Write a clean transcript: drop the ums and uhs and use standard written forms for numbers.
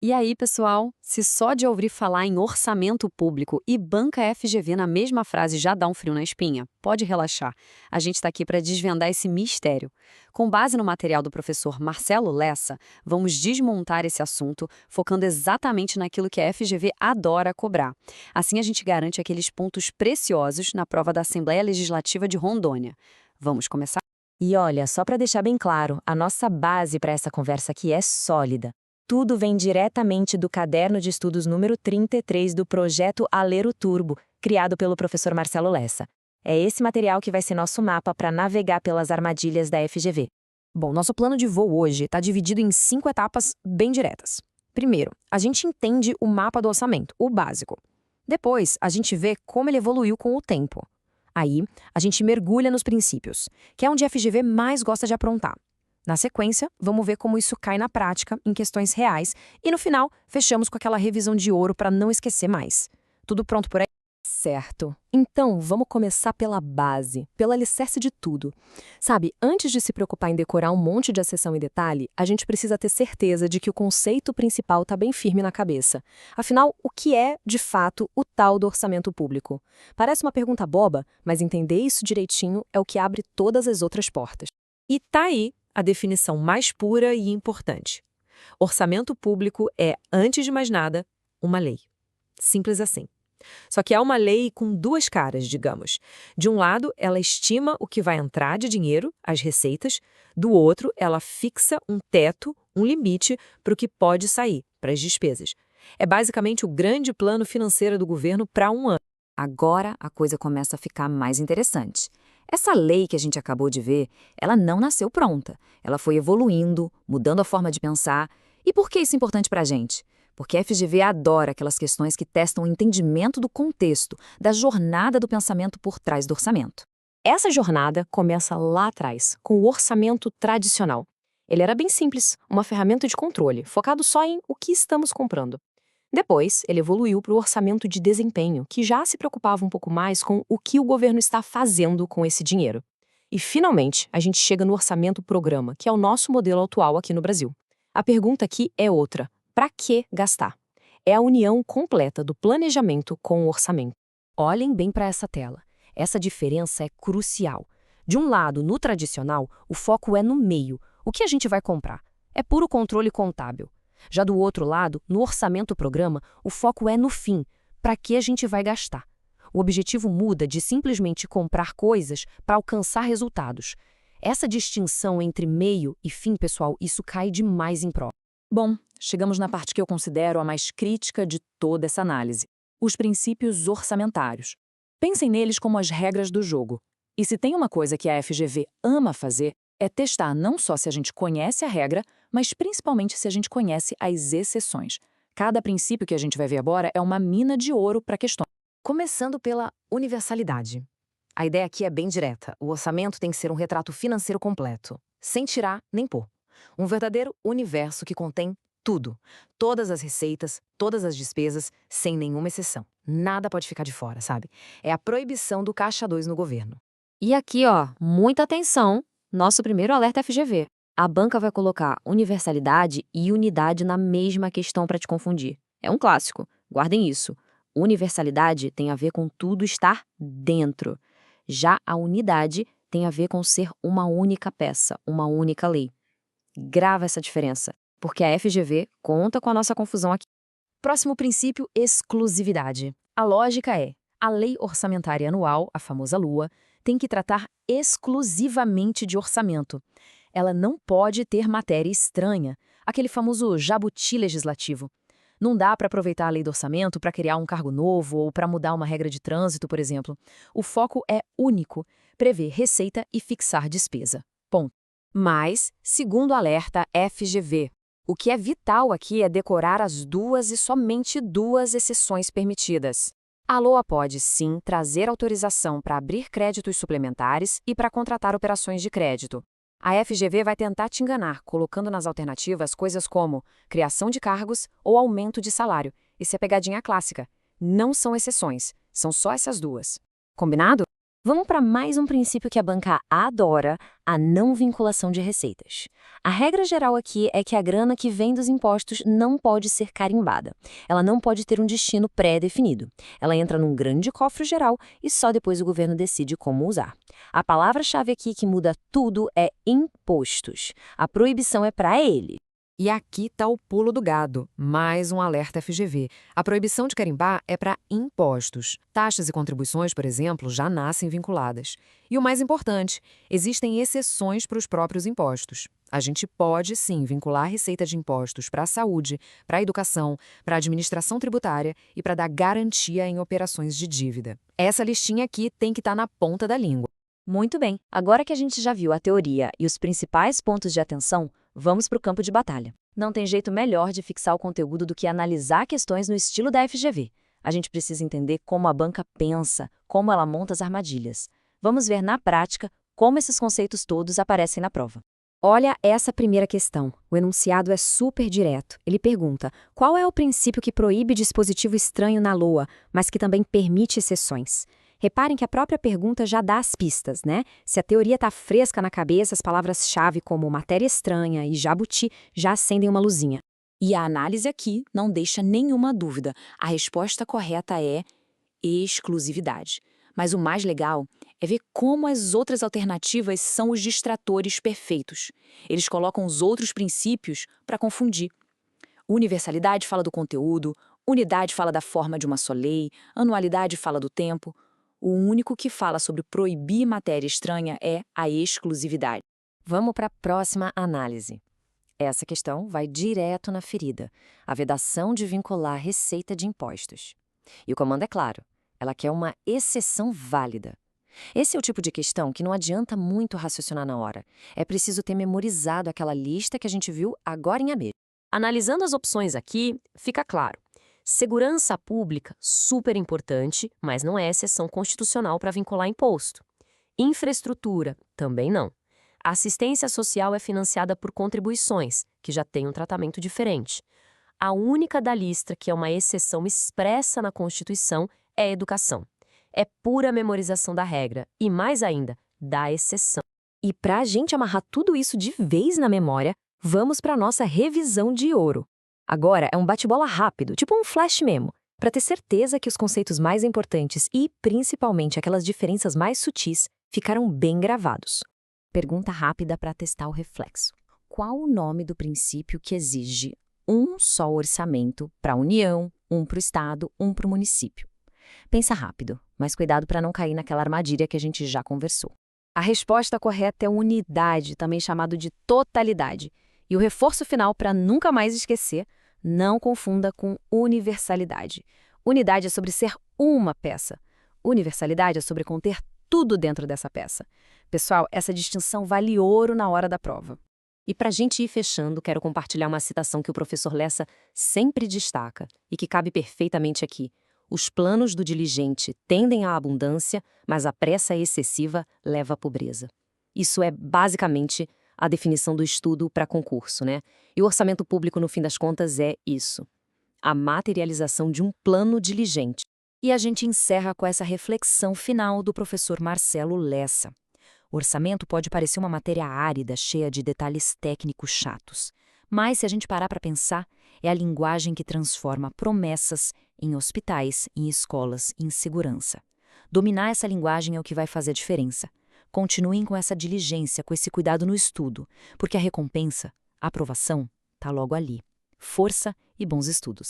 E aí, pessoal, se só de ouvir falar em orçamento público e banca FGV na mesma frase já dá um frio na espinha, pode relaxar. A gente está aqui para desvendar esse mistério. Com base no material do professor Marcelo Lessa, vamos desmontar esse assunto, focando exatamente naquilo que a FGV adora cobrar. Assim a gente garante aqueles pontos preciosos na prova da Assembleia Legislativa de Rondônia. Vamos começar? E olha, só para deixar bem claro, a nossa base para essa conversa aqui é sólida. Tudo vem diretamente do caderno de estudos número 33 do projeto Alero Turbo, criado pelo professor Marcelo Lessa. É esse material que vai ser nosso mapa para navegar pelas armadilhas da FGV. Bom, nosso plano de voo hoje está dividido em 5 etapas bem diretas. Primeiro, a gente entende o mapa do orçamento, o básico. Depois, a gente vê como ele evoluiu com o tempo. Aí, a gente mergulha nos princípios, que é onde a FGV mais gosta de aprontar. Na sequência, vamos ver como isso cai na prática, em questões reais, e no final, fechamos com aquela revisão de ouro para não esquecer mais. Tudo pronto por aí? Certo. Então, vamos começar pela base, pelo alicerce de tudo. Sabe, antes de se preocupar em decorar um monte de acessão e detalhe, a gente precisa ter certeza de que o conceito principal está bem firme na cabeça. Afinal, o que é, de fato, o tal do orçamento público? Parece uma pergunta boba, mas entender isso direitinho é o que abre todas as outras portas. E tá aí a definição mais pura e importante. Orçamento público é, antes de mais nada, uma lei. Simples assim. Só que é uma lei com duas caras, digamos. De um lado, ela estima o que vai entrar de dinheiro, as receitas. Do outro, ela fixa um teto, um limite para o que pode sair, para as despesas. É basicamente o grande plano financeiro do governo para um ano. Agora a coisa começa a ficar mais interessante. Essa lei que a gente acabou de ver, ela não nasceu pronta. Ela foi evoluindo, mudando a forma de pensar. E por que isso é importante para a gente? Porque a FGV adora aquelas questões que testam o entendimento do contexto, da jornada do pensamento por trás do orçamento. Essa jornada começa lá atrás, com o orçamento tradicional. Ele era bem simples, uma ferramenta de controle, focado só em o que estamos comprando. Depois, ele evoluiu para o orçamento de desempenho, que já se preocupava um pouco mais com o que o governo está fazendo com esse dinheiro. E, finalmente, a gente chega no orçamento programa, que é o nosso modelo atual aqui no Brasil. A pergunta aqui é outra. Para que gastar? É a união completa do planejamento com o orçamento. Olhem bem para essa tela. Essa diferença é crucial. De um lado, no tradicional, o foco é no meio. O que a gente vai comprar? É puro controle contábil. Já do outro lado, no orçamento programa, o foco é no fim. Para que a gente vai gastar? O objetivo muda de simplesmente comprar coisas para alcançar resultados. Essa distinção entre meio e fim, pessoal, isso cai demais em prova. Bom, chegamos na parte que eu considero a mais crítica de toda essa análise: os princípios orçamentários. Pensem neles como as regras do jogo. E se tem uma coisa que a FGV ama fazer, é testar não só se a gente conhece a regra, mas principalmente se a gente conhece as exceções. Cada princípio que a gente vai ver agora é uma mina de ouro para questões. Começando pela universalidade. A ideia aqui é bem direta. O orçamento tem que ser um retrato financeiro completo, sem tirar nem pôr. Um verdadeiro universo que contém tudo. Todas as receitas, todas as despesas, sem nenhuma exceção. Nada pode ficar de fora, sabe? É a proibição do caixa 2 no governo. E aqui, ó, muita atenção, nosso primeiro alerta FGV. A banca vai colocar universalidade e unidade na mesma questão para te confundir. É um clássico, guardem isso. Universalidade tem a ver com tudo estar dentro. Já a unidade tem a ver com ser uma única peça, uma única lei. Grava essa diferença, porque a FGV conta com a nossa confusão aqui. Próximo princípio, exclusividade. A lógica é: a Lei Orçamentária Anual, a famosa LUA, tem que tratar exclusivamente de orçamento. Ela não pode ter matéria estranha, aquele famoso jabuti legislativo. Não dá para aproveitar a lei do orçamento para criar um cargo novo ou para mudar uma regra de trânsito, por exemplo. O foco é único: prever receita e fixar despesa. Ponto. Mas, segundo o alerta FGV, o que é vital aqui é decorar as duas e somente duas exceções permitidas. A LOA pode, sim, trazer autorização para abrir créditos suplementares e para contratar operações de crédito. A FGV vai tentar te enganar, colocando nas alternativas coisas como criação de cargos ou aumento de salário. Isso é pegadinha clássica. Não são exceções, são só essas duas. Combinado? Vamos para mais um princípio que a banca adora, a não vinculação de receitas. A regra geral aqui é que a grana que vem dos impostos não pode ser carimbada. Ela não pode ter um destino pré-definido. Ela entra num grande cofre geral e só depois o governo decide como usar. A palavra-chave aqui que muda tudo é impostos. A proibição é para ele. E aqui está o pulo do gado, mais um alerta FGV. A proibição de carimbar é para impostos. Taxas e contribuições, por exemplo, já nascem vinculadas. E o mais importante, existem exceções para os próprios impostos. A gente pode, sim, vincular a receita de impostos para a saúde, para a educação, para a administração tributária e para dar garantia em operações de dívida. Essa listinha aqui tem que estar na ponta da língua. Muito bem, agora que a gente já viu a teoria e os principais pontos de atenção, vamos para o campo de batalha. Não tem jeito melhor de fixar o conteúdo do que analisar questões no estilo da FGV. A gente precisa entender como a banca pensa, como ela monta as armadilhas. Vamos ver na prática como esses conceitos todos aparecem na prova. Olha essa primeira questão. O enunciado é super direto. Ele pergunta: qual é o princípio que proíbe dispositivo estranho na LOA, mas que também permite exceções? Reparem que a própria pergunta já dá as pistas, né? Se a teoria está fresca na cabeça, as palavras-chave como matéria estranha e jabuti já acendem uma luzinha. E a análise aqui não deixa nenhuma dúvida. A resposta correta é exclusividade. Mas o mais legal é ver como as outras alternativas são os distratores perfeitos. Eles colocam os outros princípios para confundir. Universalidade fala do conteúdo, unidade fala da forma de uma só lei, anualidade fala do tempo. O único que fala sobre proibir matéria estranha é a exclusividade. Vamos para a próxima análise. Essa questão vai direto na ferida, a vedação de vincular receita de impostos. E o comando é claro, ela quer uma exceção válida. Esse é o tipo de questão que não adianta muito raciocinar na hora. É preciso ter memorizado aquela lista que a gente viu agora em AME. Analisando as opções aqui, fica claro. Segurança pública, super importante, mas não é exceção constitucional para vincular imposto. Infraestrutura, também não. Assistência social é financiada por contribuições, que já tem um tratamento diferente. A única da lista que é uma exceção expressa na Constituição é a educação. É pura memorização da regra e, mais ainda, da exceção. E para a gente amarrar tudo isso de vez na memória, vamos para a nossa revisão de ouro. Agora é um bate-bola rápido, tipo um flash memo, para ter certeza que os conceitos mais importantes e, principalmente, aquelas diferenças mais sutis ficaram bem gravados. Pergunta rápida para testar o reflexo. Qual o nome do princípio que exige um só orçamento para a União, um para o Estado, um para o município? Pensa rápido, mas cuidado para não cair naquela armadilha que a gente já conversou. A resposta correta é unidade, também chamado de totalidade. E o reforço final para nunca mais esquecer: não confunda com universalidade. Unidade é sobre ser uma peça. Universalidade é sobre conter tudo dentro dessa peça. Pessoal, essa distinção vale ouro na hora da prova. E para a gente ir fechando, quero compartilhar uma citação que o professor Lessa sempre destaca e que cabe perfeitamente aqui. Os planos do diligente tendem à abundância, mas a pressa excessiva leva à pobreza. Isso é basicamente a definição do estudo para concurso, né? E o orçamento público, no fim das contas, é isso: a materialização de um plano diligente. E a gente encerra com essa reflexão final do professor Marcelo Lessa. O orçamento pode parecer uma matéria árida, cheia de detalhes técnicos chatos. Mas, se a gente parar para pensar, é a linguagem que transforma promessas em hospitais, em escolas, em segurança. Dominar essa linguagem é o que vai fazer a diferença. Continuem com essa diligência, com esse cuidado no estudo, porque a recompensa, a aprovação, está logo ali. Força e bons estudos!